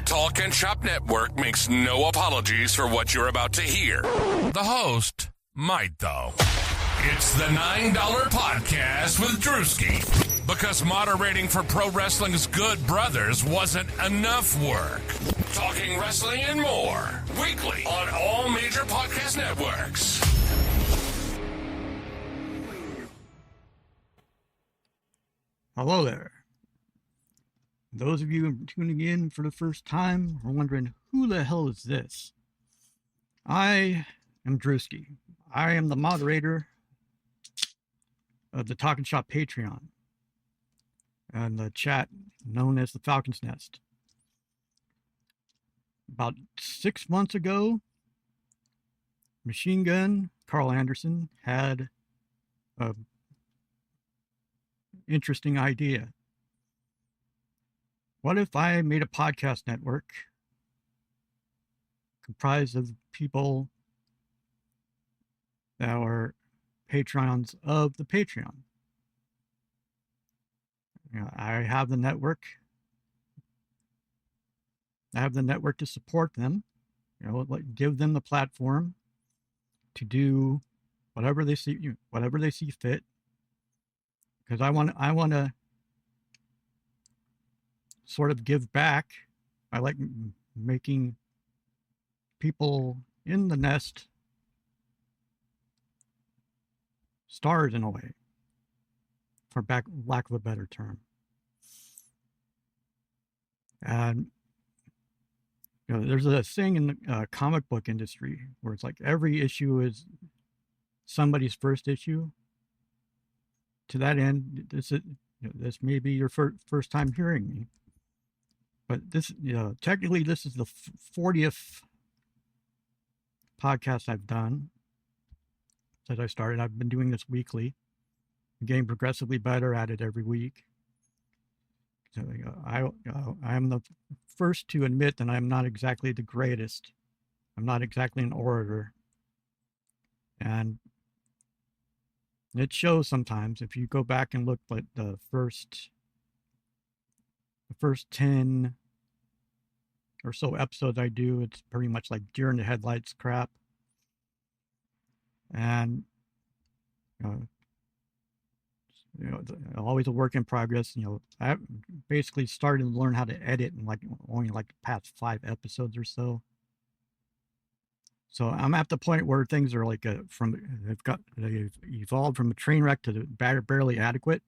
Talk and Shop Network makes no apologies for what you're about to hear. The host might, though. It's the $9 Podcast with Drewski. Because moderating for Pro Wrestling's Good Brothers wasn't enough work. Talking wrestling and more. Weekly on all major podcast networks. Hello there. Those of you tuning in for the first time are wondering, who the hell is this? I am Drewski. I am the moderator of the Talk and Shop Patreon and the chat known as the Falcon's Nest. About 6 months ago, Machine Gun Carl Anderson had an interesting idea. What if I made a podcast network comprised of people that are patrons of the Patreon? You know, I have the network. I have the network to support them. You know, give them the platform to do whatever they see fit. Because I want to sort of give back. I like making people in the nest stars in a way, for lack of a better term. And you know, there's a thing in the comic book industry where it's like every issue is somebody's first issue. To that end, this may be your first time hearing me. But this, technically, this is the 40th podcast I've done since I started. I've been doing this weekly, getting progressively better at it every week. So I'm the first to admit that I'm not exactly the greatest. I'm not exactly an orator, and it shows sometimes. If you go back and look at the first 10 or so episodes I do, it's pretty much like deer in the headlights crap. And always a work in progress. I basically started to learn how to edit in only the past 5 episodes or so. So I'm at the point where things are they've evolved from a train wreck to barely adequate.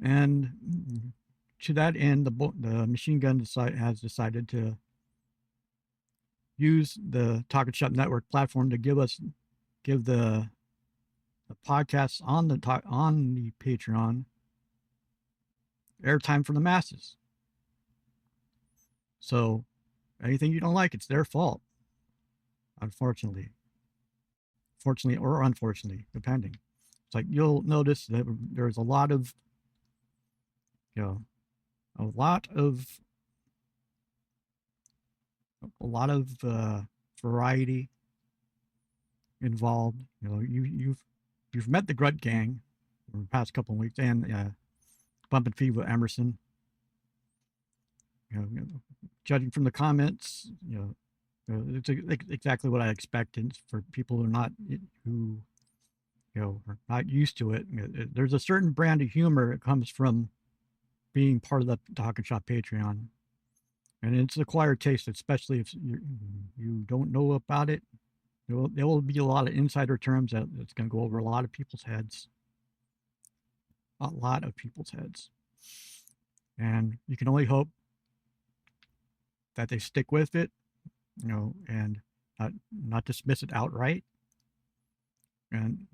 And to that end, the Machine Gun has decided to use the Talk and Shop Network platform to give the podcasts on the Patreon airtime for the masses. So anything you don't like, it's their fault. Unfortunately. Fortunately or unfortunately, depending. It's like you'll notice that there's a lot of variety involved. You've met the Grunt Gang in the past couple of weeks, and Bump and Feed with Emerson. Judging from the comments, it's exactly what I expected for people who are not used to it. There's a certain brand of humor that comes from being part of the Talk and Shop Patreon, and it's an acquired taste, especially if you don't know about it. There will be a lot of insider terms that's going to go over a lot of people's heads. And you can only hope that they stick with it, and not dismiss it outright. And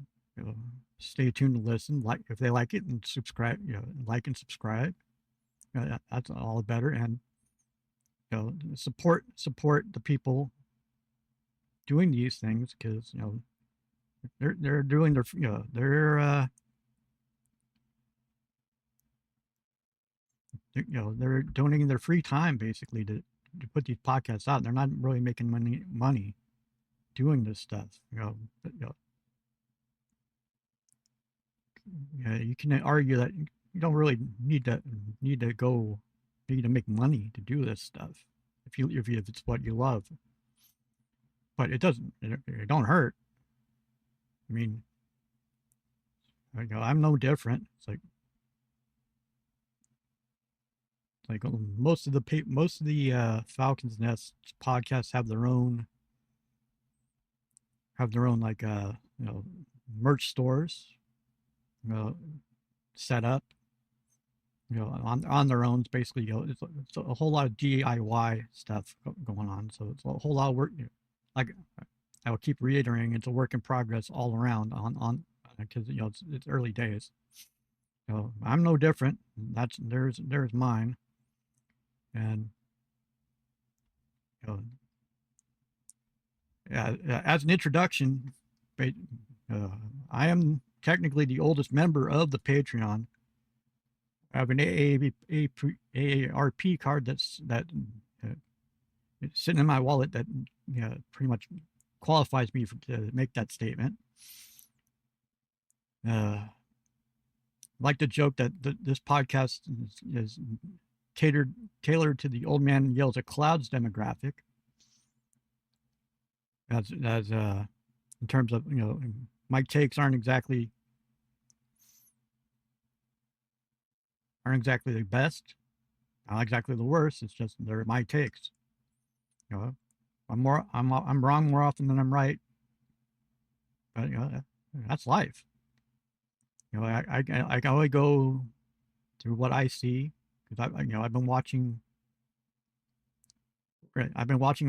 stay tuned to listen, if they like it, and subscribe. Like and subscribe. That's all the better. And support the people doing these things, because they're doing they're donating their free time basically to put these podcasts out. They're not really making money doing this stuff. You can argue that you don't really need to go you to make money to do this stuff if it's what you love. But it don't hurt. I mean, I'm no different. It's like most of the Falcons Nest podcasts have their own like merch stores set up on their own. It's basically it's a whole lot of DIY stuff going on, so it's a whole lot of work. Like I will keep reiterating, it's a work in progress all around on because it's early days. I'm no different. There's mine. And as an introduction, I am technically the oldest member of the Patreon. I have an AARP card it's sitting in my wallet that pretty much qualifies me to make that statement. I like to joke that this podcast is tailored to the old man yells at clouds demographic. As in terms of my takes aren't exactly the best, not exactly the worst. It's just they're my takes. I'm wrong more often than I'm right, but that's life. I can only go through what I see, because I've been watching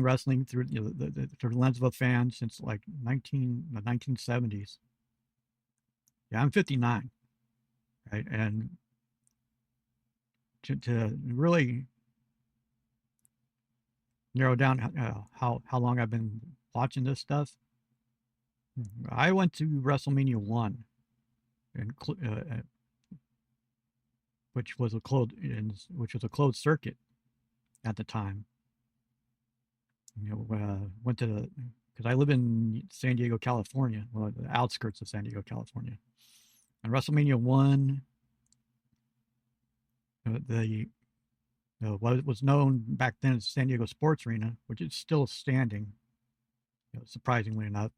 wrestling through through the lens of a fan since like the 1970s. Yeah, I'm 59, right? And to really narrow down how long I've been watching this stuff, I went to WrestleMania 1, and which was a closed circuit at the time. Went to because I live in San Diego, California, well, the outskirts of San Diego, California, and WrestleMania 1, what was known back then as San Diego Sports Arena, which is still standing, surprisingly enough.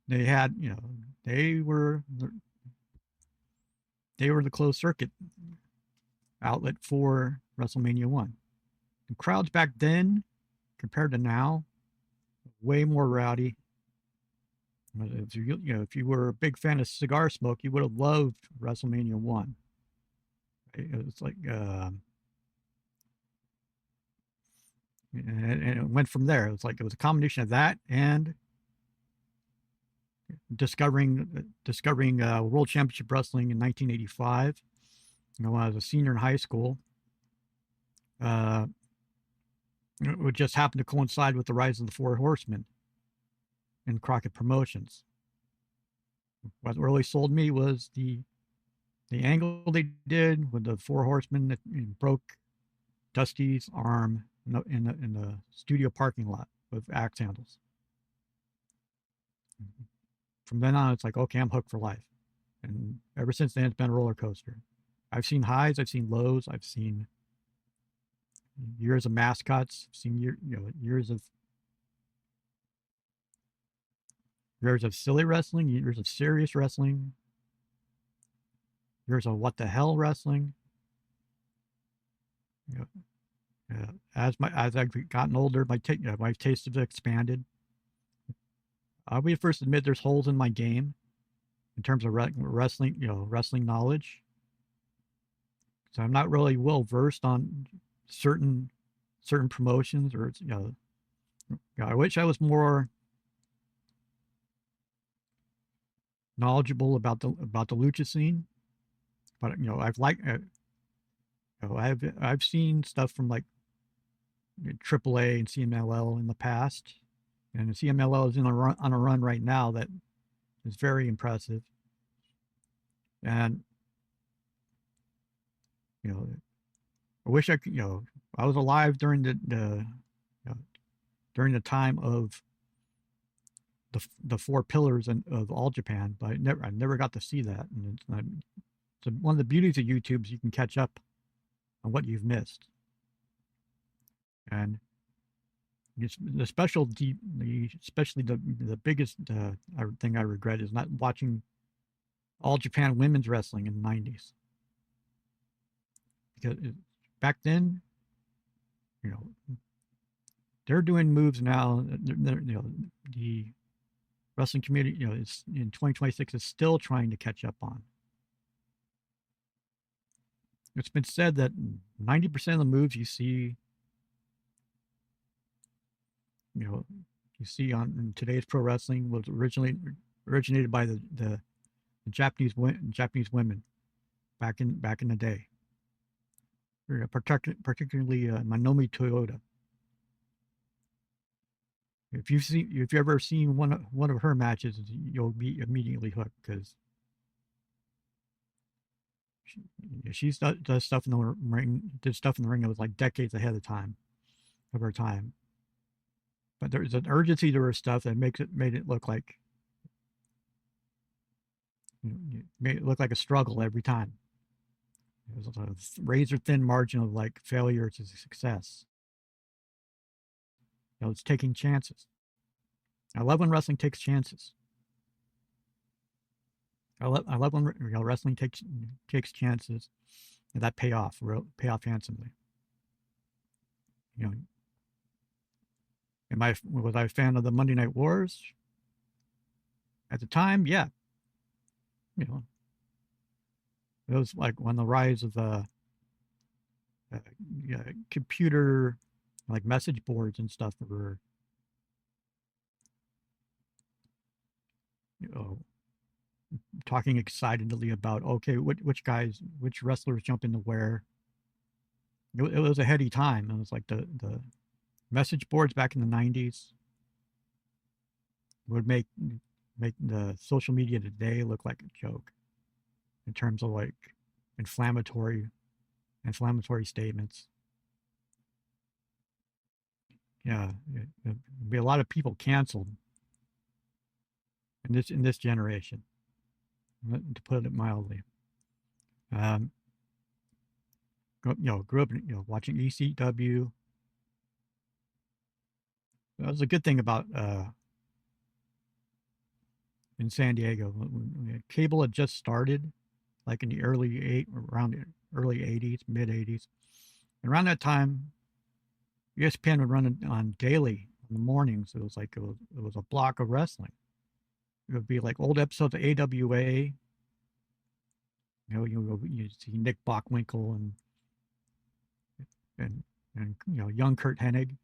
They had, they were the closed circuit outlet for WrestleMania 1. The crowds back then, compared to now, way more rowdy. If you were a big fan of cigar smoke, you would have loved WrestleMania 1. It's like, and it went from there. It was a combination of that and discovering World Championship Wrestling in 1985. When I was a senior in high school. It would just happen to coincide with the rise of the Four Horsemen in Crockett Promotions. What really sold me was the angle they did with the Four Horsemen that broke Dusty's arm in the studio parking lot with axe handles. From then on, it's like, okay, I'm hooked for life. And ever since then, it's been a roller coaster. I've seen highs, I've seen lows, I've seen years of mascots, I've seen years of silly wrestling, years of serious wrestling, years of what the hell wrestling. As I've gotten older, my taste has expanded. I'll be the first to admit there's holes in my game in terms of wrestling, wrestling knowledge. So I'm not really well versed on certain promotions, or I wish I was more knowledgeable about the lucha scene. But I've seen stuff from like AAA and CMLL in the past, and the CMLL is on a run right now that is very impressive. And I wish I could. I was alive during the time of the four pillars of All Japan, but I never got to see that. And it's one of the beauties of YouTube is you can catch up on what you've missed. And especially the biggest thing I regret is not watching All Japan Women's Wrestling in the 90s. Because back then, you know, they're doing moves now. The wrestling community, it's in 2026 is still trying to catch up on. It's been said that 90% of the moves you see, you see on today's pro wrestling was originated by the Japanese women back in the day. Particularly Manomi Toyota. If you've ever seen one of her matches, you'll be immediately hooked because she does stuff in the ring. Did stuff in the ring that was like decades ahead of her time. But there's an urgency to her stuff that made it look like a struggle every time. It was a razor thin margin of like failure to success. It's taking chances. I love when wrestling takes chances. I love when wrestling takes chances, and that pay off handsomely. Was I a fan of the Monday Night Wars? At the time, yeah. It was like when the rise of computer like message boards and stuff were talking excitedly about which wrestlers jump into where. It was a heady time. It was like the message boards back in the 90s would make the social media today look like a joke in terms of like inflammatory statements. Yeah, it'd be a lot of people canceled in this generation, to put it mildly. Grew up watching ECW. That was a good thing about in San Diego. Cable had just started, like in the early 80s, mid 80s. And around that time, ESPN would run it on daily in the mornings. It was like it was a block of wrestling. It would be like old episodes of AWA. You see Nick Bockwinkel and young Kurt Hennig,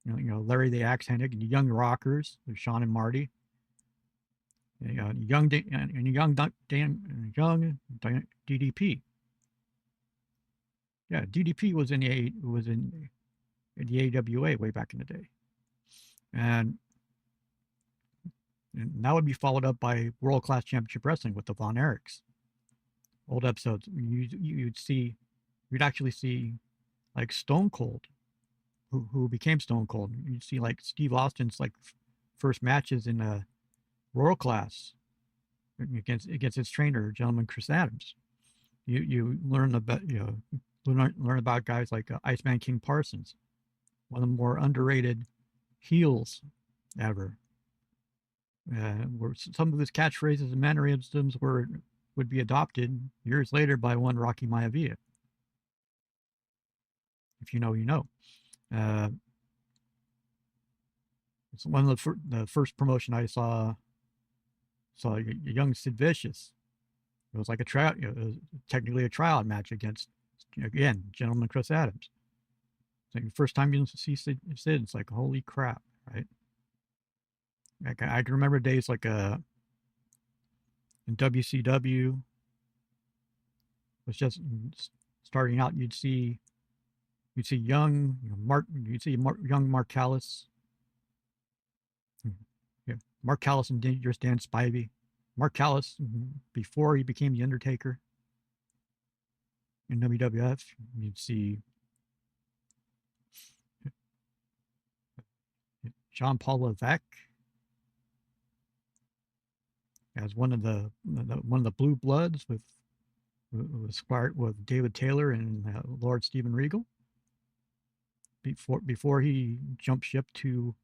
Larry the Axe Hennig, and the Young Rockers with Sean and Marty. Young DDP. Yeah, DDP was in the AWA way back in the day, and that would be followed up by World Class Championship Wrestling with the Von Erichs. Old episodes, you'd actually see like Stone Cold, who became Stone Cold. You'd see like Steve Austin's like first matches in World Class against his trainer, gentleman Chris Adams. You learn about guys like Iceman King Parsons, one of the more underrated heels ever. Where some of his catchphrases and mannerisms would be adopted years later by one Rocky Maivia. If you know, you know. It's one of the first promotion I saw a young Sid Vicious. It was like a tryout. It was technically a tryout match against, again, gentleman Chris Adams. It's like the first time you see Sid, it's like, holy crap, right? I can remember days like in WCW was just starting out. You'd see young young Mark Callis. Yeah, Mark Callis and Dangerous Dan Spivey. Mark Callis before he became the Undertaker in WWF. You'd see Jean-Paul Levesque as one of the Blue Bloods with David Taylor and Lord Steven Regal. before he jumped ship to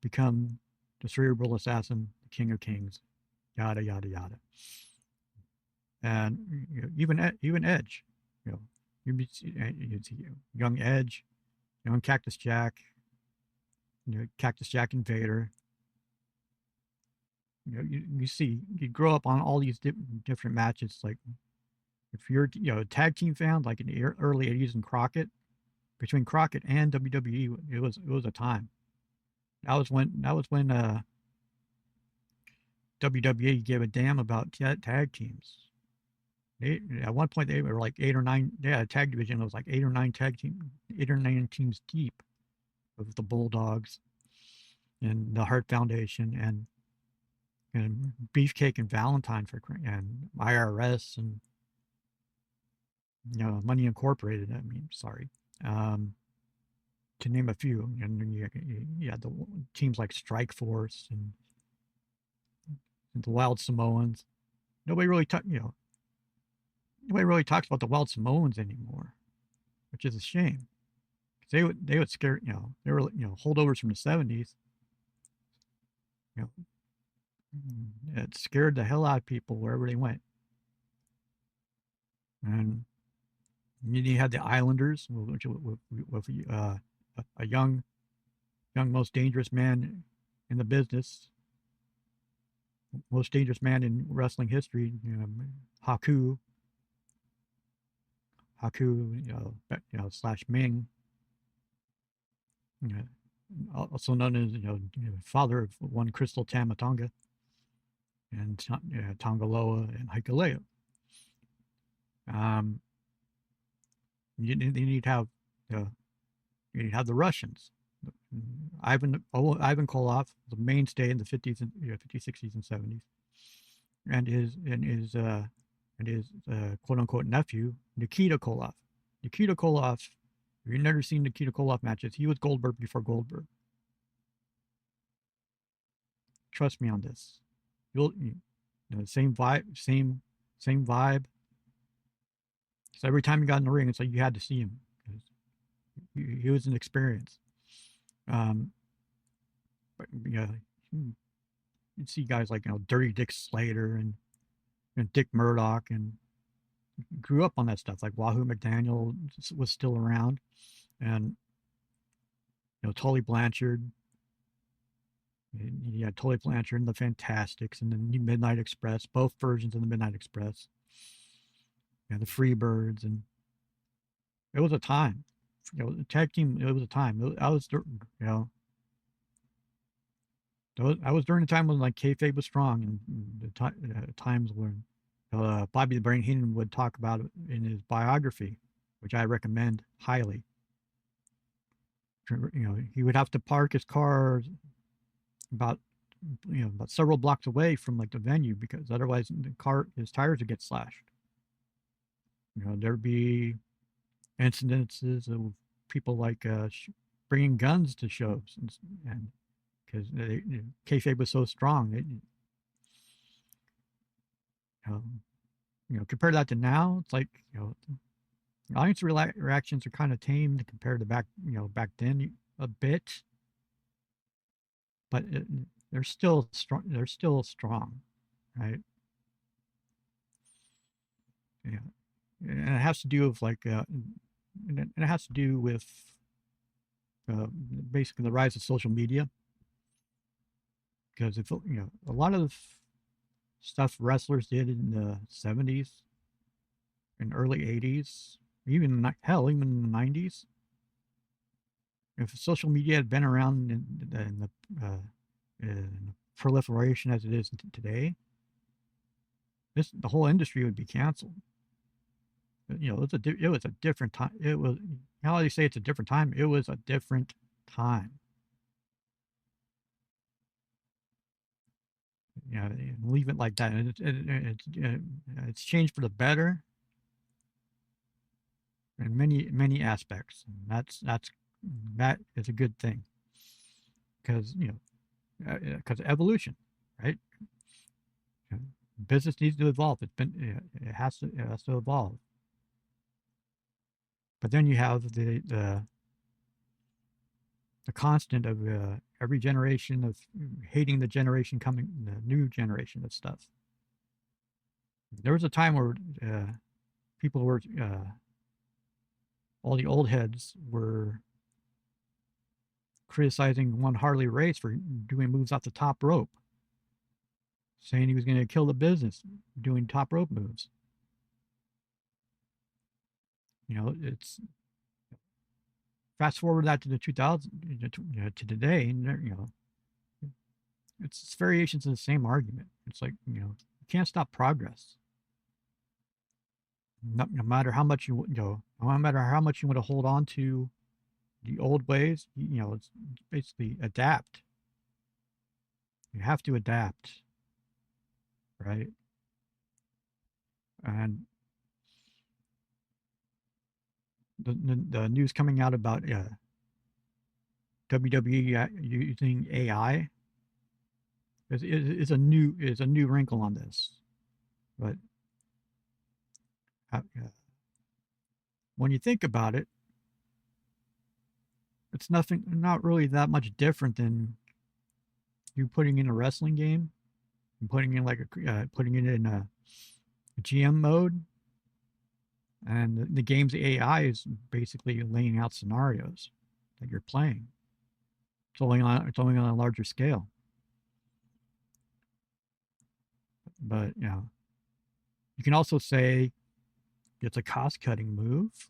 become the cerebral assassin, the King of Kings, yada yada yada. And even Edge, you see young Edge, young Cactus Jack, Cactus Jack and Vader. You grow up on all these different matches. Like if you're a tag team fan, like in the early '80s in Crockett, between Crockett and WWE, it was a time. That was when WWE gave a damn about tag teams. At one point they were like 8 or 9. They had a tag division that was like 8 or 9 teams deep, with the Bulldogs and the Hart Foundation and Beefcake and Valentine and IRS and Money Incorporated. I mean, sorry, to name a few. And then you had the teams like Strike Force and the Wild Samoans. Nobody really talks about the Wild Samoans anymore, which is a shame. They would scare, they were holdovers from the '70s. It scared the hell out of people wherever they went. And you had the Islanders, which with a young most dangerous man in the business, most dangerous man in wrestling history, Haku, slash Ming, also known as father of one Crystal Tamatonga and Tongaloa and Hikuleo. You'd have the Russians. Ivan Koloff, the mainstay in the 50s and 50s, 60s, and 70s, and his quote unquote nephew Nikita Koloff. Nikita Koloff, if you've never seen Nikita Koloff matches, he was Goldberg before Goldberg. Trust me on this. Same vibe. So every time you got in the ring, it's like you had to see him. He was an experience. But you'd see guys like Dirty Dick Slater and Dick Murdoch, and grew up on that stuff. Like Wahoo McDaniel was still around, and Tully Blanchard. You had Tully Blanchard and the Fantastics and the Midnight Express, both versions of the Midnight Express. The Freebirds, and it was a time. The tag team, it was a time. I was during the time when like kayfabe was strong, and the times when Bobby the Brain Heenan would talk about it in his biography, which I recommend highly. He would have to park his car about several blocks away from like the venue, because otherwise his tires would get slashed. There'd be incidences of people like bringing guns to shows, and because kayfabe was so strong, compared that to now, it's like audience reactions are kind of tamed compared to back then a bit, but they're still strong. They're still strong, right? Yeah. And it has to do with basically the rise of social media. Because if a lot of stuff wrestlers did in the '70s and early '80s, even in the '90s, if social media had been around in the proliferation as it is today, the whole industry would be canceled. It was a different time. It was, how do you say it's a different time? It was a different time. Leave it like that. It's changed for the better in many aspects. And that is a good thing, because evolution, right? Business needs to evolve. It has to evolve. But then you have the the constant of every generation of hating the new generation of stuff. There was a time where people were, all the old heads were criticizing one Harley Race for doing moves off the top rope, saying he was going to kill the business doing top rope moves. It's fast forward that to the 2000s, to today, and it's variations of the same argument. It's like, you can't stop progress. No matter how much no matter how much you want to hold on to the old ways, it's basically adapt. You have to adapt, right? And the news coming out about WWE using AI is a new wrinkle on this, but when you think about it, it's not really that much different than you putting in a wrestling game and putting it in a GM mode, and the game's AI is basically laying out scenarios that you're playing. It's only on a larger scale. But you can also say it's a cost-cutting move.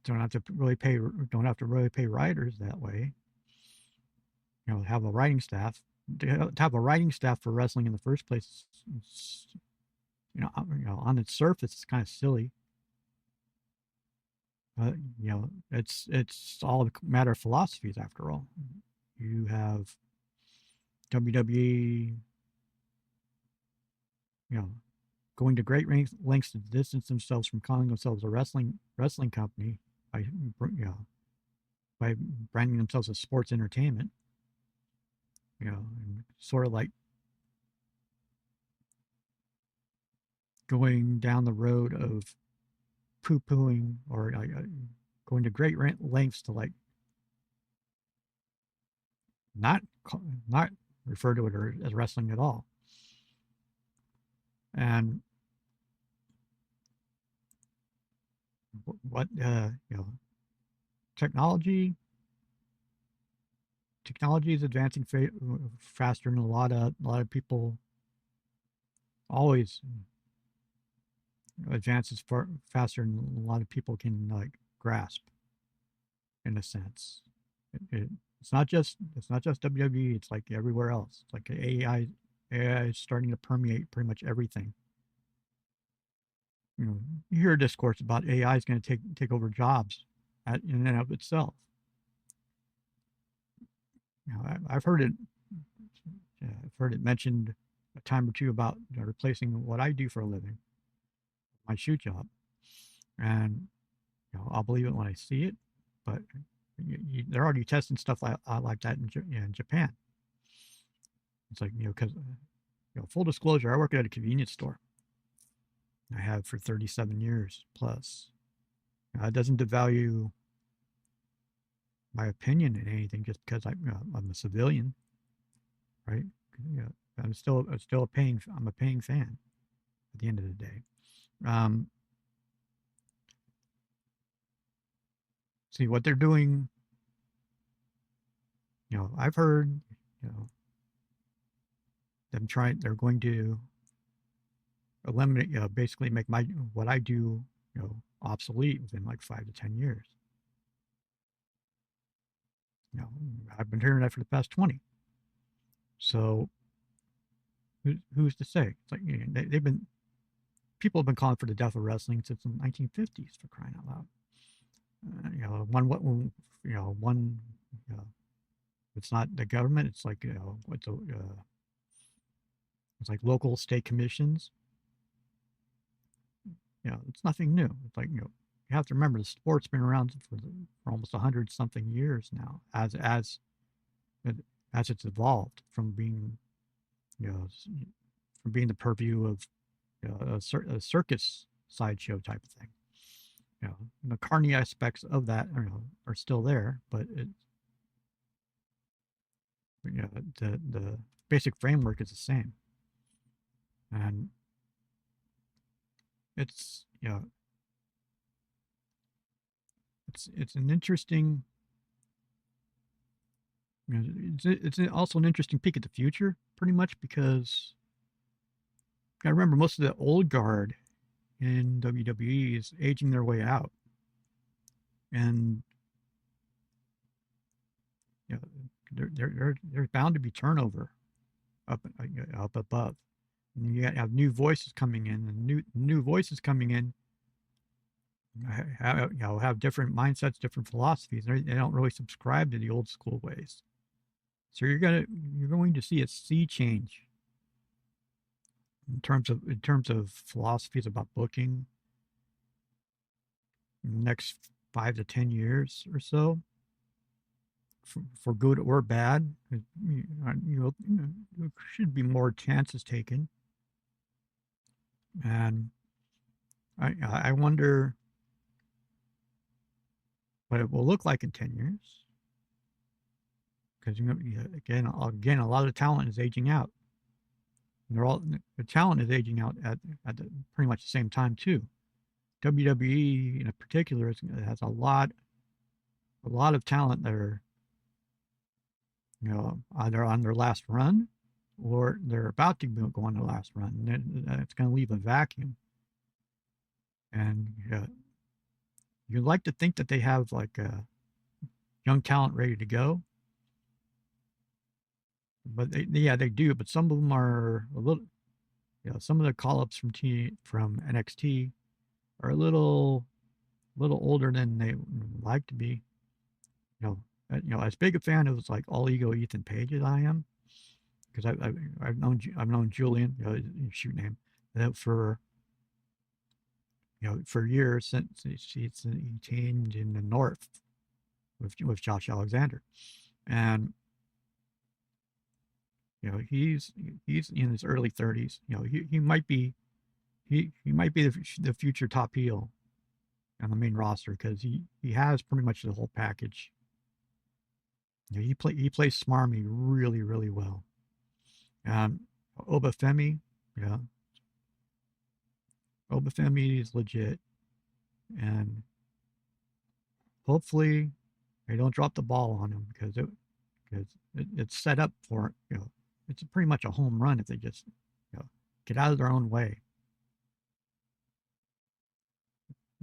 Don't have to really pay writers that way. Have a writing staff. To have a writing staff for wrestling in the first place, on its surface, it's kind of silly. But it's all a matter of philosophies after all. You have WWE, going to great lengths to distance themselves from calling themselves a wrestling company by branding themselves as sports entertainment. And sort of like going down the road of poo-pooing or going to great lengths to not refer to it as wrestling at all. And what technology is advancing faster than a lot of people always advances faster than a lot of people can grasp, in a sense. It's not just WWE. It's like everywhere else. It's like AI is starting to permeate pretty much everything. You hear a discourse about AI is going to take over jobs in and of itself. I've heard it mentioned a time or two about replacing what I do for a living, my shoot job, and I'll believe it when I see it. But they're already testing stuff like that in Japan. It's like because full disclosure, I work at a convenience store. I have for 37 years plus. It doesn't devalue my opinion in anything just because I'm a civilian, right? I'm a paying fan at the end of the day. See what they're doing. I've heard them trying. They're going to eliminate, basically make what I do, obsolete within like 5 to 10 years. I've been hearing that for the past 20. So who's to say? It's like people have been calling for the death of wrestling since the 1950s, for crying out loud. It's not the government. It's like it's like local state commissions. It's nothing new. It's like you have to remember the sport's been around for almost 100-something years now, as it's evolved from being the purview of a circus sideshow type of thing. the carny aspects of that are still there, but the basic framework is the same. And it's it's an interesting, it's also an interesting peek at the future, pretty much, because I remember most of the old guard in WWE is aging their way out, and there's bound to be turnover up above. And you have new voices coming in, and new voices coming in have different mindsets, different philosophies. They don't really subscribe to the old school ways. So you're going to see a sea change in terms of philosophies about booking in the next 5 to 10 years or so, for good or bad. There should be more chances taken, and I wonder what it will look like in 10 years, because again, a lot of the talent is aging out. The talent is aging out at pretty much the same time too. WWE in particular has a lot of talent that are either on their last run or they're about to go on their last run. And it's going to leave a vacuum. And you'd like to think that they have like young talent ready to go, but they do. But some of them are a little, some of the call-ups from NXT are a little older than they like to be. As big a fan of like All Ego Ethan Page as I am, because I've known Julian, shoot name, for years, since he teamed in the North with Josh Alexander, and he's in his early 30s. He might be the future top heel on the main roster, because he has pretty much the whole package. He plays smarmy really, really well. Obafemi, Obafemi is legit, and hopefully they don't drop the ball on him, because it's set up for it's pretty much a home run if they just get out of their own way.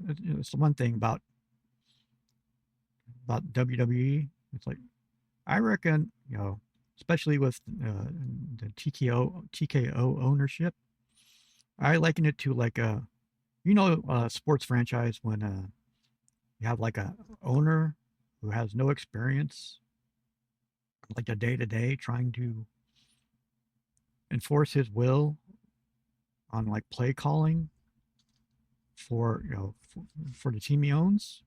It's the one thing about WWE. It's like, I reckon, especially with the TKO ownership, I liken it to like a sports franchise when you have like a owner who has no experience, like a day-to-day, trying to enforce his will on like play calling for the team he owns,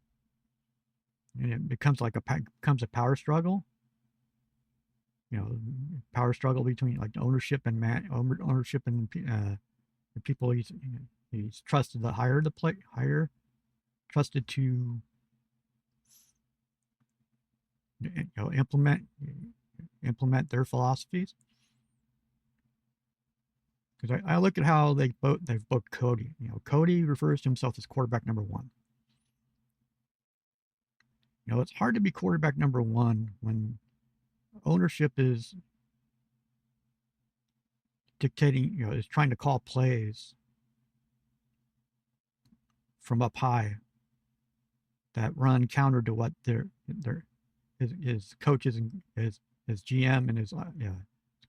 and it becomes a power struggle. Power struggle between like ownership and the people he's trusted to trusted to implement their philosophies. Because I look at how they've booked Cody. Cody refers to himself as quarterback number 1. It's hard to be quarterback number 1 when ownership is dictating, is trying to call plays from up high that run counter to what his coaches and his GM and his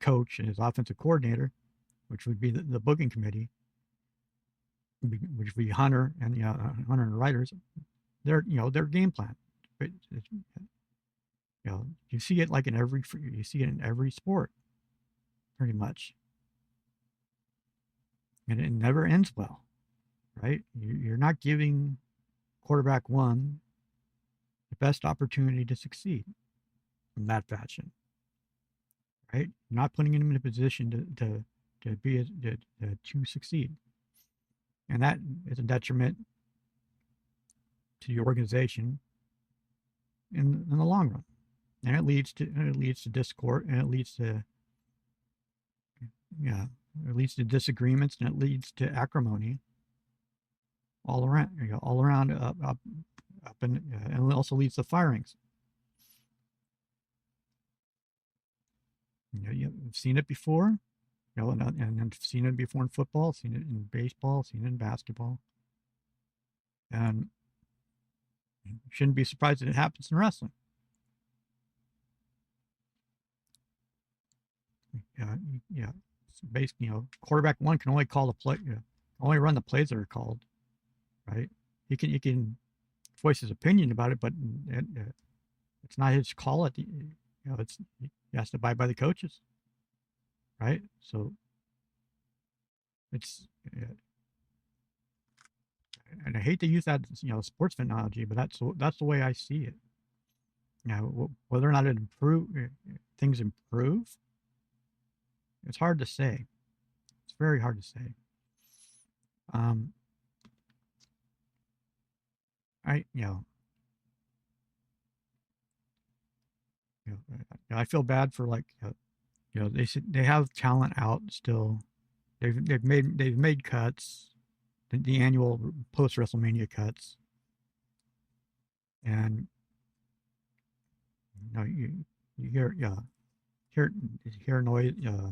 coach and his offensive coordinator, which would be the booking committee, which would be Hunter and Hunter and the writers, their game plan. But you see it like in every sport, pretty much, and it never ends well, right? You're not giving quarterback 1 the best opportunity to succeed in that fashion, right? You're not putting him in a position to succeed, and that is a detriment to the organization in the long run, and it leads to discord, and it leads to disagreements, and it leads to acrimony all around up, and it also leads to firings. You've seen it before, and I've seen it before in football, seen it in baseball, seen it in basketball, and you shouldn't be surprised that it happens in wrestling. Yeah. So basically, quarterback one can only call the play, only run the plays that are called, right? He can voice his opinion about it, but it's not his call. He has to abide by the coaches, right? So it's, and I hate to use that sports analogy, but that's the way I see it. Whether or not things improve, it's hard to say. It's very hard to say. I feel bad for they have talent out still. They've made cuts, the annual post WrestleMania cuts, and you hear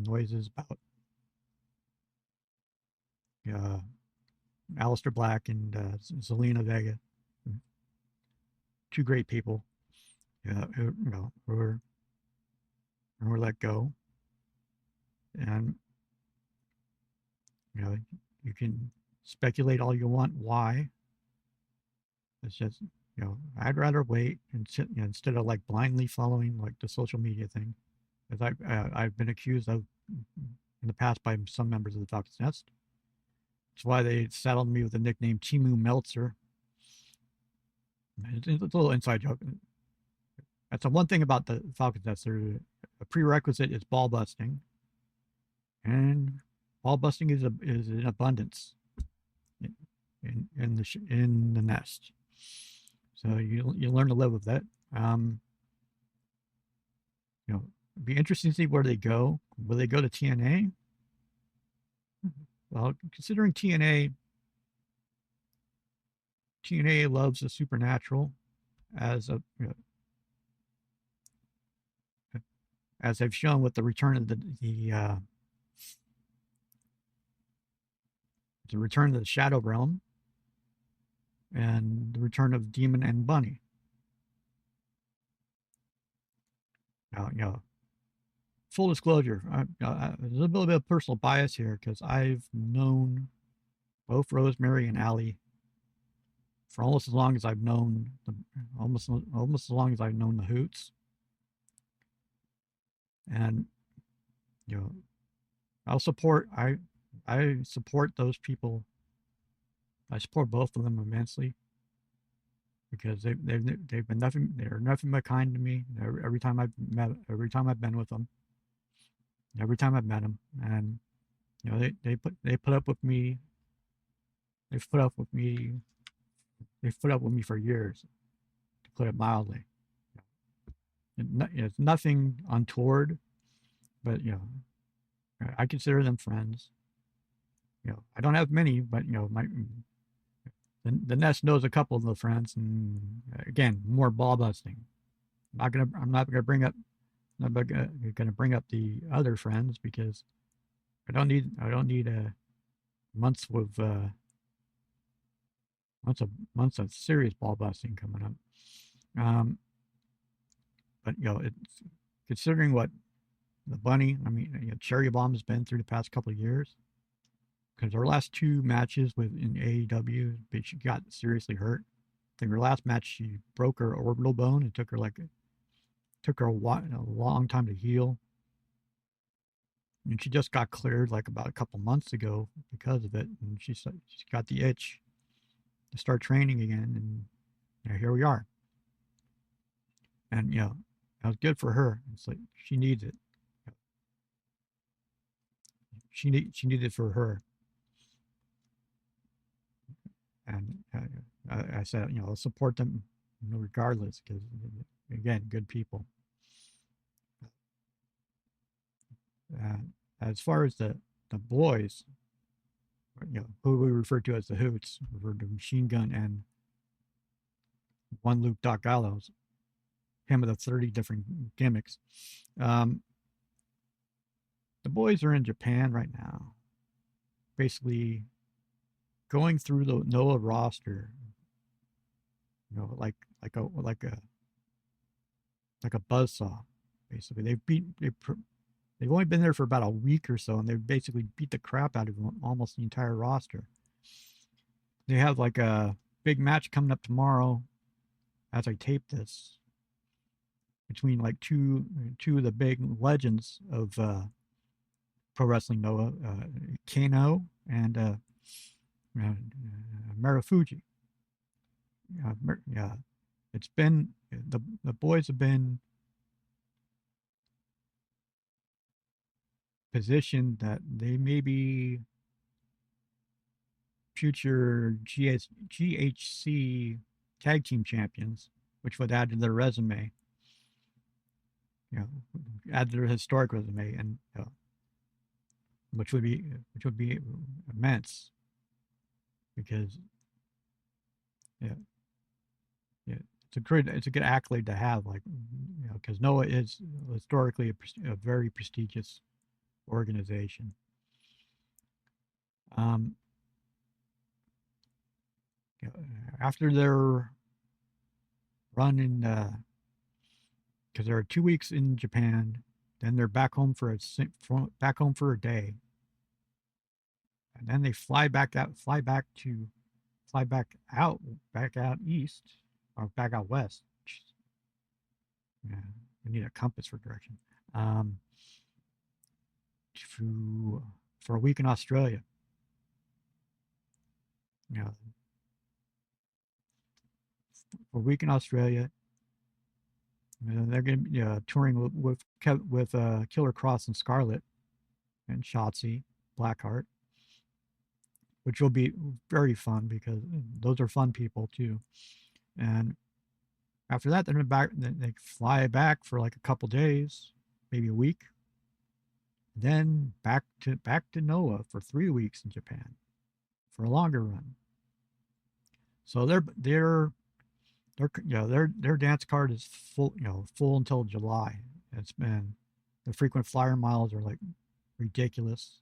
noises about Aleister Black and Zelina Vega, two great people, who were let go, and you can speculate all you want why. It's just I'd rather wait and sit instead of blindly following the social media thing, as I've been accused of in the past by some members of the Falcons Nest. That's why they saddled me with the nickname Timu Meltzer. It's a little inside joke. That's the one thing about the Falcons Nest. A prerequisite is ball busting, and ball busting is in abundance in the nest. So you learn to live with that. It'd be interesting to see where they go. Will they go to TNA? Well, considering TNA loves the supernatural, as they've shown with the return of the return of the Shadow Realm and the return of Demon and Bunny. Now, full disclosure, there's a little bit of personal bias here because I've known both Rosemary and Allie for almost as long as I've known almost as long as I've known the Hoots, and I support those people. I support both of them immensely because they've been nothing. They're nothing but kind to me every time I've been with them. Every time I've met them, and they put up with me. They've put up with me. They've put up with me for years, to put it mildly. It's nothing untoward, but I consider them friends. I don't have many, but the Nest knows a couple of the friends, and again, more ball busting. I'm not gonna bring up the other friends because I don't need months of serious ball busting coming up. But it's considering what the Bunny, Cherry Bomb has been through the past couple of years. Because her last two matches in AEW, she got seriously hurt. I think her last match, she broke her orbital bone. It took her a long time to heal. And she just got cleared about a couple months ago because of it. And she's got the itch to start training again. And here we are. And that was good for her. It's she needs it. She needs it for her. And I said, I'll support them regardless because, again, good people. As far as the boys, who we refer to as the Hoots, referred to Machine Gun and one Luke Doc Gallows, him with the 30 different gimmicks. The boys are in Japan right now, basically going through the Noah roster, like a buzzsaw. Basically, they've only been there for about a week or so, and they've basically beat the crap out of almost the entire roster. They have like a big match coming up tomorrow, as I tape this, between like two of the big legends of pro wrestling Noah, Kano and Marufuji. It's been the boys have been positioned that they may be future GHC tag team champions, which would add to their resume, add to their historic resume, and which would be immense, because it's a good accolade to have, like, because Noah is historically a very prestigious organization. After their run in, because there are 2 weeks in Japan, then they're back home for a day, and then they fly back out east, or back out west. Yeah, we need a compass for direction. For a week in Australia. For a week in Australia. And they're going to be touring with Killer Kross and Scarlett and Shotzi Blackheart, which will be very fun because those are fun people too. And after that, they fly back for like a couple days, maybe a week. Then back to Noah for 3 weeks in Japan for a longer run. So their dance card is full until July. It's been, the frequent flyer miles are like ridiculous.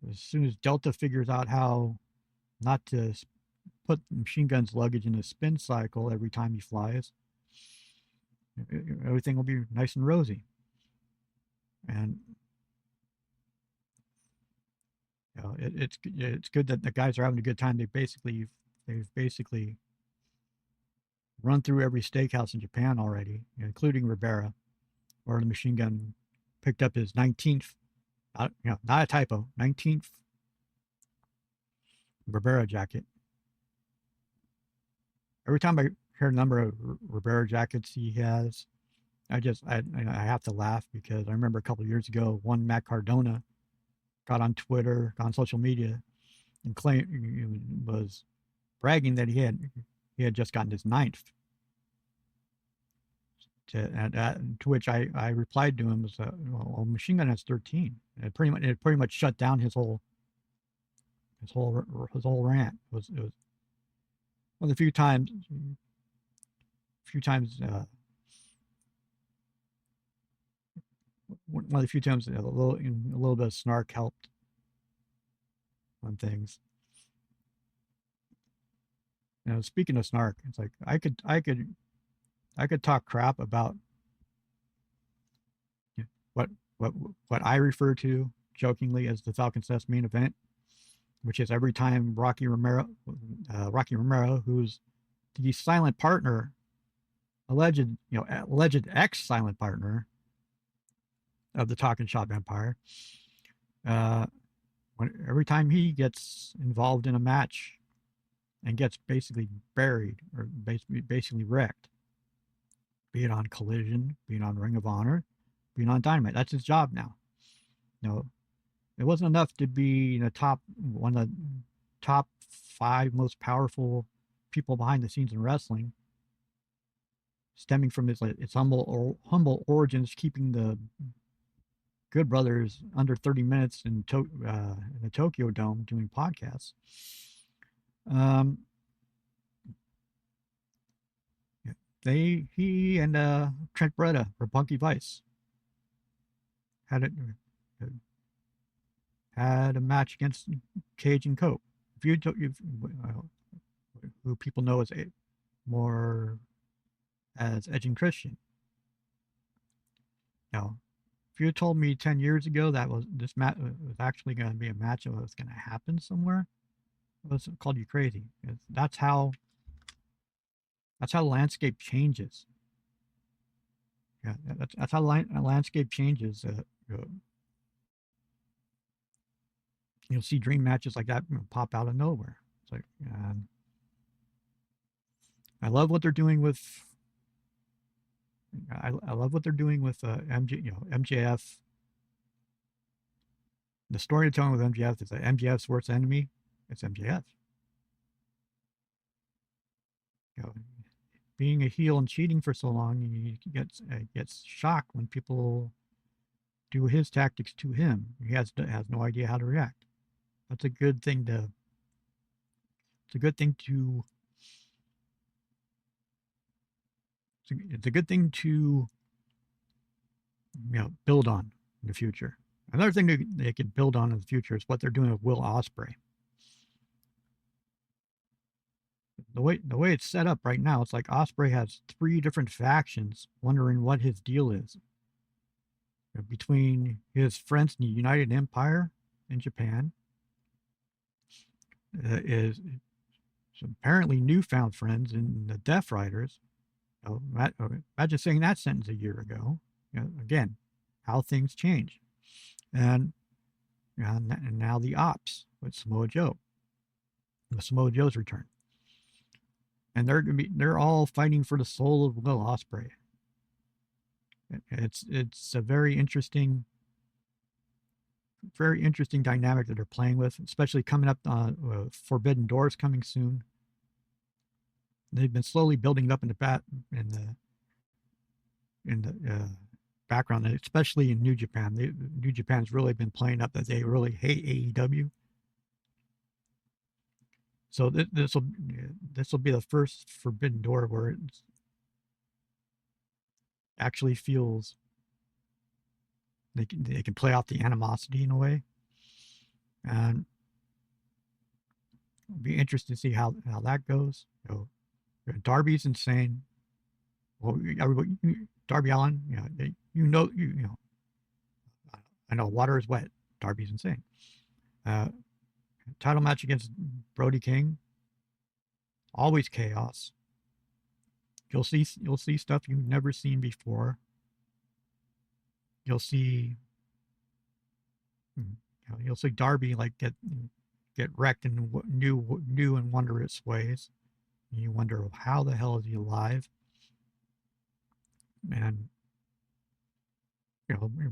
As soon as Delta figures out how not to put Machine Gun's luggage in a spin cycle every time he flies, everything will be nice and rosy. And it's good that the guys are having a good time. They've basically run through every steakhouse in Japan already, including Ribera, where the Machine Gun picked up his 19th, not a typo, 19th Ribera jacket. Every time I hear a number of Ribera jackets he has, I have to laugh, because I remember a couple of years ago, one Matt Cardona got on Twitter, got on social media, and was bragging that he had just gotten his 9th. To which I replied to him, well, Machine Gun has 13. It pretty much shut down his whole rant. It was one of the few times a little bit of snark helped on things. Speaking of snark, it's like I could talk crap about what I refer to jokingly as the Falcon's Nest main event, which is every time Rocky Romero, who's the silent partner, alleged ex-silent partner of the Talking Shop Empire, every time he gets involved in a match and gets basically buried or basically wrecked, be it on Collision, be it on Ring of Honor, be it on Dynamite, that's his job now. It wasn't enough to be in the top top 5 most powerful people behind the scenes in wrestling, stemming from its humble origins, keeping the Good Brothers under 30 minutes in the Tokyo Dome doing podcasts. He and Trent Beretta for Punky Vice had a match against Cage and Cope. Who people know as more as Edge and Christian. Now, if you had told me 10 years ago that this match was actually going to be a match that was going to happen somewhere, I would have called you crazy. That's how the landscape changes. Yeah, that's how the landscape changes. You'll see dream matches like that pop out of nowhere. It's like, I love what they're doing with. I love what they're doing with MJF. The storytelling with MJF is that MJF's worst enemy. It's MJF. Being a heel and cheating for so long, he gets shocked when people do his tactics to him. He has no idea how to react. That's a good thing to. It's a good thing to. It's a good thing to build on in the future. Another thing they can build on in the future is what they're doing with Will Ospreay. The way it's set up right now, it's like Ospreay has 3 different factions wondering what his deal is. Between his friends in the United Empire in Japan, is some apparently newfound friends in the Death Riders. Imagine saying that sentence a year ago. Again, how things change. And now the Ops with Samoa Joe. With Samoa Joe's return. And they're all fighting for the soul of Will Ospreay. It's a very interesting dynamic that they're playing with, especially coming up Forbidden Doors coming soon. They've been slowly building it up in the background, especially in New Japan. New Japan's really been playing up that they really hate AEW. So this will be the first Forbidden Door where it actually feels they can play out the animosity in a way, and it'll be interesting to see how that goes. Darby's insane. Well, everybody, Darby Allin, I know water is wet. Darby's insane. Title match against Brody King. Always chaos. You'll see stuff you've never seen before. You'll see Darby get wrecked in new and wondrous ways. You wonder how the hell is he alive? And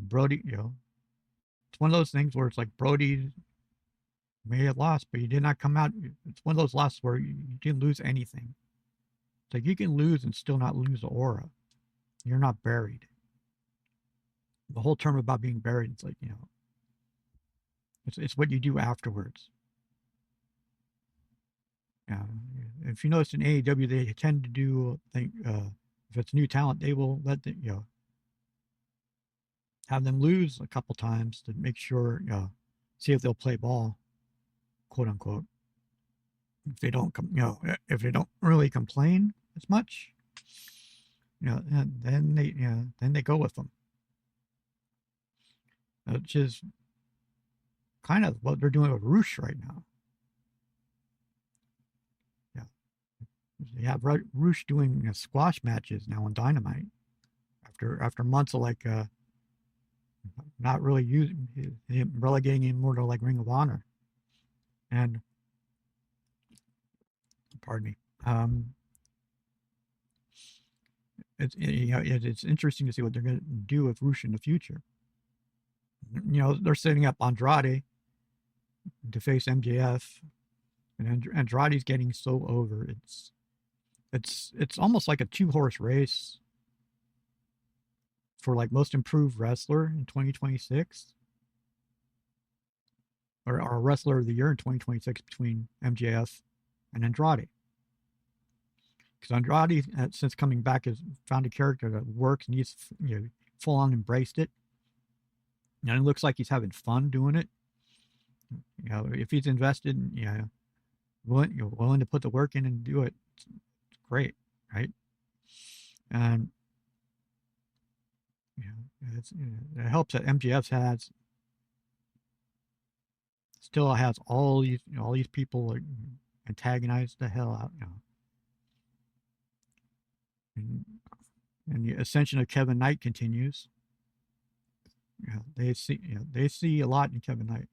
Brody, it's one of those things where it's like Brody may have lost, but he did not come out. It's one of those losses where you didn't lose anything. It's like you can lose and still not lose the aura. You're not buried. The whole term about being buried, it's like, it's what you do afterwards. If you notice in AEW, they tend to do, if it's new talent, they will let have them lose a couple times to make sure, see if they'll play ball, quote unquote. If they don't really complain as much, then they go with them. Which is kind of what they're doing with Rush right now. They have Rush doing squash matches now on Dynamite after months of not really using him, relegating him more to Ring of Honor. And pardon me. It's interesting to see what they're going to do with Rush in the future. They're setting up Andrade to face MJF. And Andrade's getting so over. It's almost like a 2-horse race for like most improved wrestler in 2026, or wrestler of the year in 2026 between MJF and Andrade. Because Andrade, since coming back, has found a character that works, and he's full on embraced it. And it looks like he's having fun doing it. If he's invested, willing to put the work in and do it, it's great, right? And it helps that MJF still has all these people like antagonize the hell out, and the ascension of Kevin Knight continues. They see a lot in Kevin Knight,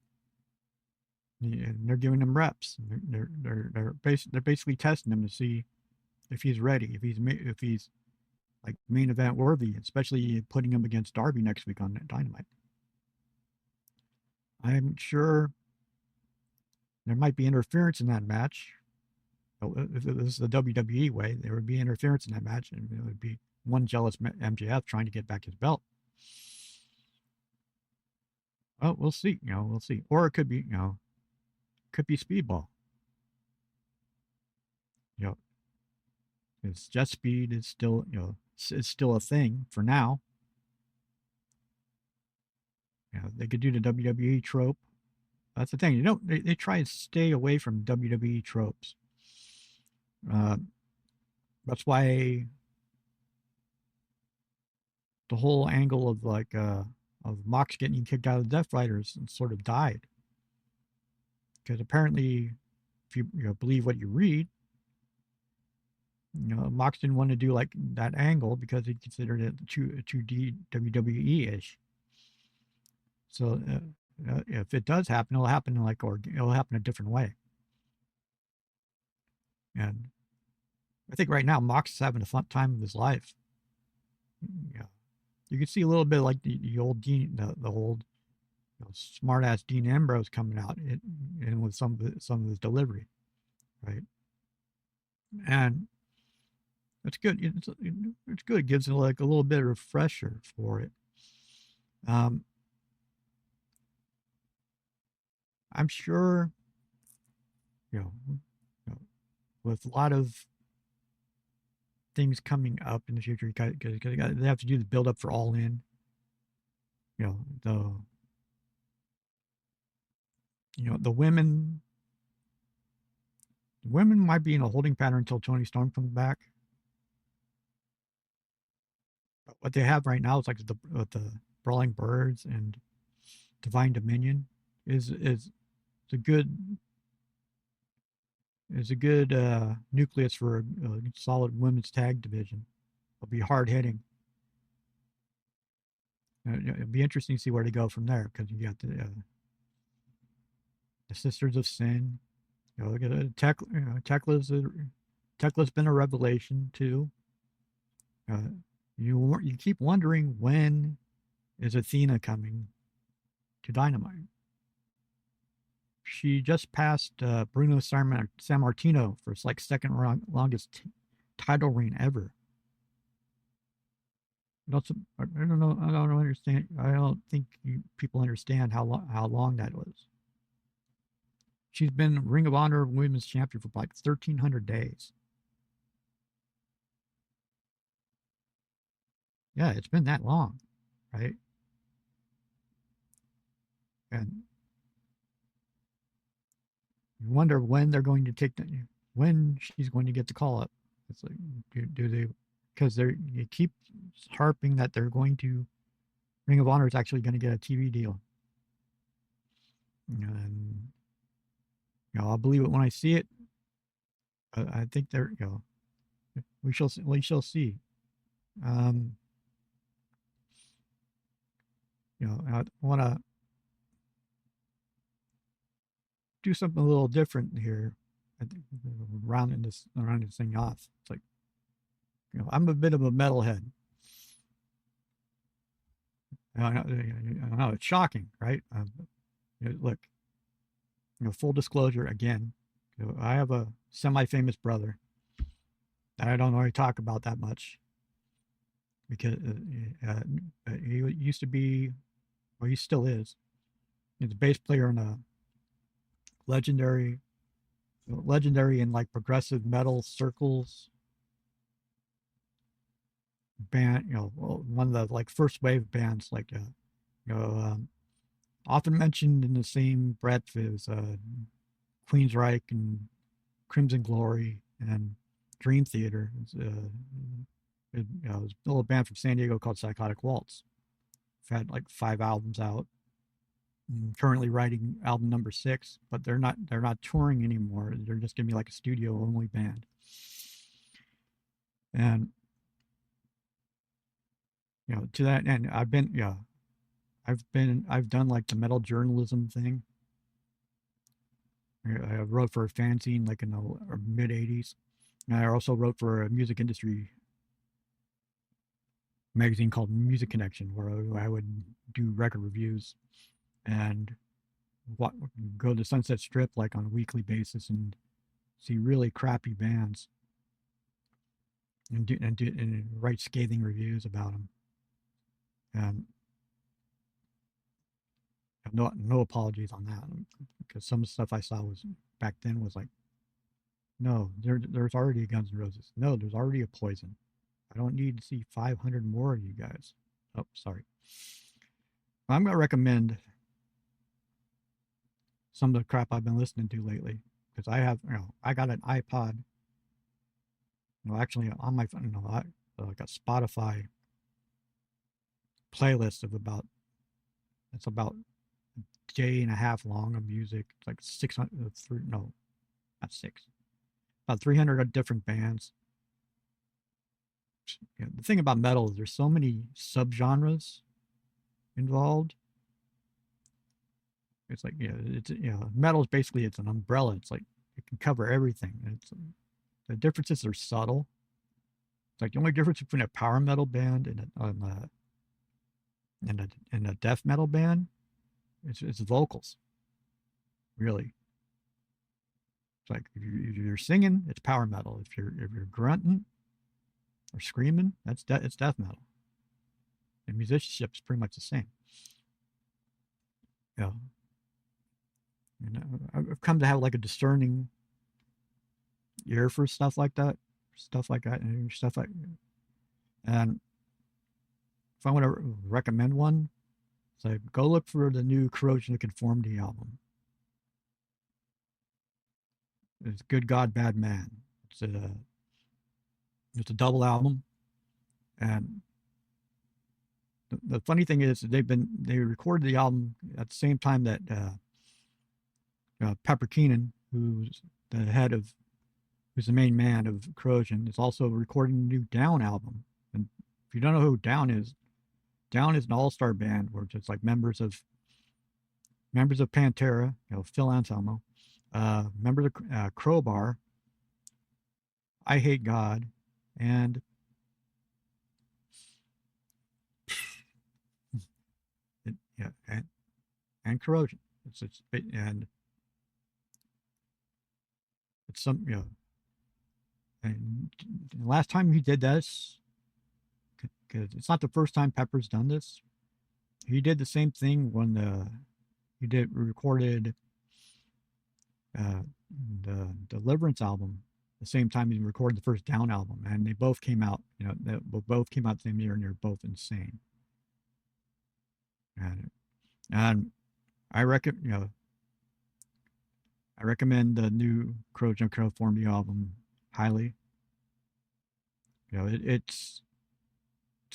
and they're giving him reps. They're basically testing him to see if he's ready, if he's like main event worthy, especially putting him against Darby next week on Dynamite. I'm sure there might be interference in that match. If this is the WWE way, there would be interference in that match, and it would be one jealous MJF trying to get back his belt. Oh, we'll see. We'll see. Or it could be, speedball. It's jet speed is still, it's still a thing for now. They could do the WWE trope. That's the thing. They try and stay away from WWE tropes. That's why the whole angle of of Mox getting kicked out of the Death Riders sort of died. Because apparently, if you believe what you read, Mox didn't want to do like that angle because he considered it too WWE-ish. So if it does happen, it'll happen it'll happen a different way. And I think right now Mox is having a fun time of his life. You can see a little bit like the old Dean, the old smart ass Dean Ambrose coming out and with some of his delivery, right? And it's good. It's good. It gives it like a little bit of refresher for it. I'm sure, with a lot of things coming up in the future, because they have to do the build up for All In. The women might be in a holding pattern until Toni Storm comes back. But what they have right now is like the Brawling Birds and Divine Dominion is a good nucleus for a solid women's tag division. It'll be hard hitting. It'll be interesting to see where they go from there, because you got the Sisters of Sin. Look at Tekla's been a revelation too. You keep wondering, when is Athena coming to Dynamite? She just passed Bruno Sammartino for its like second longest title reign ever. I don't know. I don't understand. I don't think people understand how long that was. She's been Ring of Honor Women's Champion for like 1,300 days. Yeah, it's been that long, right? And you wonder when they're going to when she's going to get the call up. It's like, do they? Because you keep harping that they're going to, Ring of Honor is actually going to get a TV deal. And I'll believe it when I see it. I think they're, we shall see. I want to do something a little different here. I think rounding this thing off. It's like, I'm a bit of a metalhead. I know it's shocking, right? Look, full disclosure again, I have a semi-famous brother that I don't really talk about that much because he used to be, well, he still is. He's a bass player in a legendary in like progressive metal circles band. One of the like first wave bands, like often mentioned in the same breath as Queensryche and Crimson Glory and Dream Theater. It was a little band from San Diego called Psychotic Waltz. I've had like 5 albums out. I'm currently writing album number 6, but they're not touring anymore. They're just gonna be like a studio only band. And to that end, I've done like the metal journalism thing. I wrote for a fanzine like in the mid 80s. And I also wrote for a music industry magazine called Music Connection, where I would do record reviews and go to Sunset Strip like on a weekly basis and see really crappy bands and write scathing reviews about them. And no apologies on that, because some stuff I saw was back then was like, no, there's already a Guns N' Roses. No, there's already a Poison. I don't need to see 500 more of you guys. Oh, sorry. I'm going to recommend some of the crap I've been listening to lately, because I have, I got an iPod. Actually on my phone, I got Spotify playlist of about a day and a half long of music. It's like 600, no, not 6, about 300 different bands. The thing about metal is there's so many subgenres involved. It's like, metal is basically, it's an umbrella. It's like it can cover everything. The differences are subtle. It's like the only difference between a power metal band and a death metal band, it's vocals. Really. It's like if you're singing, it's power metal. If you're grunting or screaming, it's death metal. And musicianship is pretty much the same. I've come to have like a discerning ear for stuff like that, and if I want to recommend one, it's like, go look for the new Corrosion of Conformity album. It's Good God, Bad Man. It's a double album, and the funny thing is they recorded the album at the same time that Pepper Keenan, who's the main man of Corrosion, is also recording a new Down album. And if you don't know who Down is an all-star band where it's like members of Pantera, Phil Anselmo, members of Crowbar, I Hate God, and and Corrosion. It's some, and the last time he did this, because it's not the first time Pepper's done this. He did the same thing when he recorded the Deliverance album the same time he recorded the first Down album, and they both came out, they both came out the same year, and they're both insane. And I recommend the new Corrosion of Conformity album highly. It's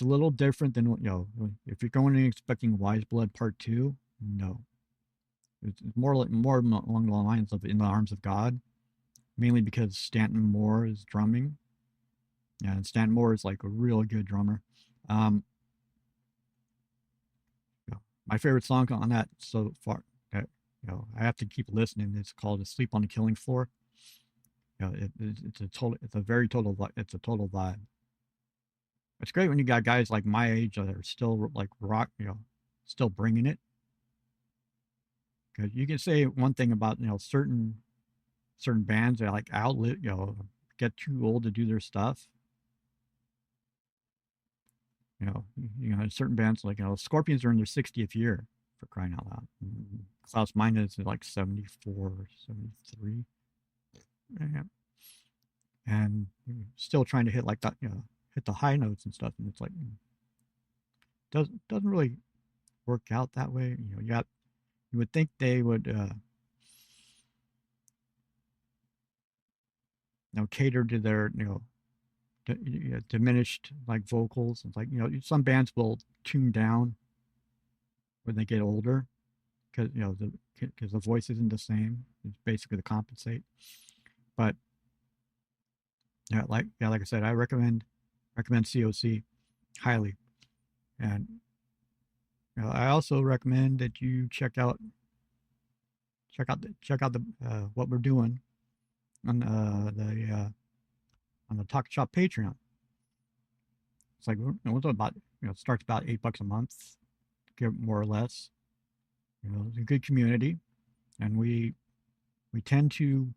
a little different than if you're going in expecting Wise Blood Part 2, no. It's more along the lines of In the Arms of God, mainly because Stanton Moore is drumming. Yeah, and Stanton Moore is like a really good drummer. My favorite song on that so far, I have to keep listening. It's called "Asleep on the Killing Floor." It's a total vibe. It's great when you got guys like my age that are still like rock, still bringing it. Because you can say one thing about certain certain bands that like get too old to do their stuff. Certain bands like Scorpions are in their 60th year, for crying out loud. Klaus Meine is like 74, 73. Yeah. And still trying to hit like that, hit the high notes and stuff, and it's like doesn't really work out that way. You would think they would cater to their diminished like vocals. It's like some bands will tune down when they get older because the voice isn't the same. It's basically to compensate. But like I said, I recommend COC highly, and I also recommend that you check out the what we're doing on the Talk Shop Patreon. It's like it's about it starts about $8 a month, more or less. It's a good community, and we tend to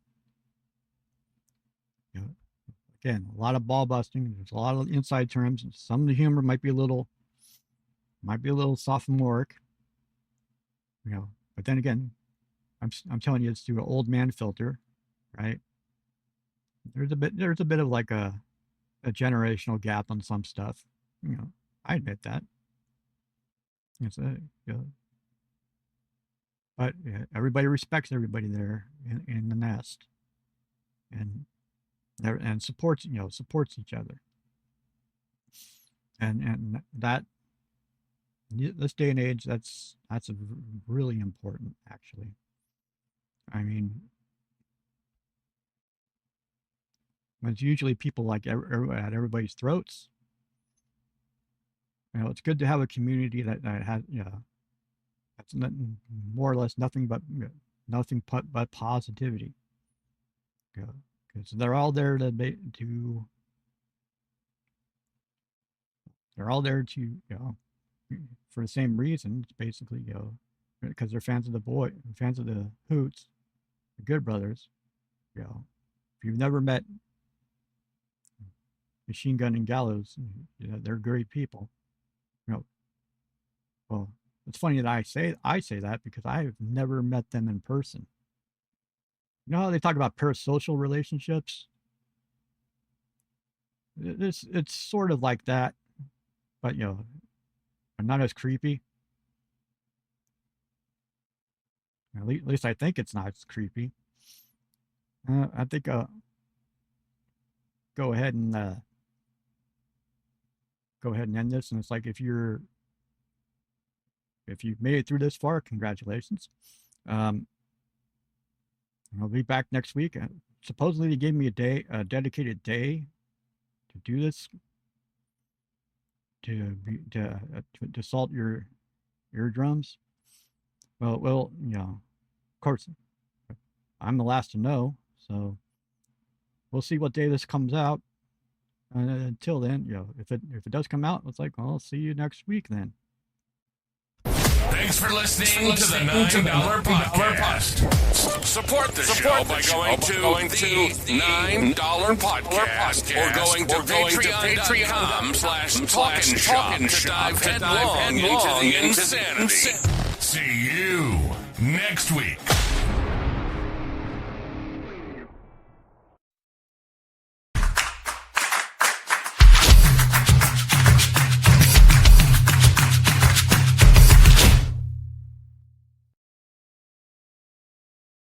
again, a lot of ball busting. There's a lot of inside terms. Some of the humor might be a little sophomoric, but then again, I'm telling you, it's through an old man filter, right? There's a bit of like a generational gap on some stuff. I admit that. But everybody respects everybody there in the nest, and supports each other. And that this day and age, that's really important, actually. I mean, it's usually people like at everybody's throats. It's good to have a community that has that's more or less nothing but positivity. Because they're all there for the same reason. It's basically because they're fans of the Hoots, the Good Brothers. If you've never met Machine Gun and Gallows, they're great people. Well, it's funny that I say that because I've never met them in person. You know how they talk about parasocial relationships? It's sort of like that, but not as creepy. At least I think it's not as creepy. I think go ahead and end this. And it's like if you've made it through this far, congratulations. I'll be back next week. Supposedly they gave me a dedicated day to do this, to salt your eardrums. Well, of course, I'm the last to know. So we'll see what day this comes out. And until then, if it does come out, it's like, well, I'll see you next week then. Thanks for listening to the $9 Podcast. Support the show by going to the $9 Podcast or going to patreon.com/talkinshop to dive headlong into the insanity. See you next week.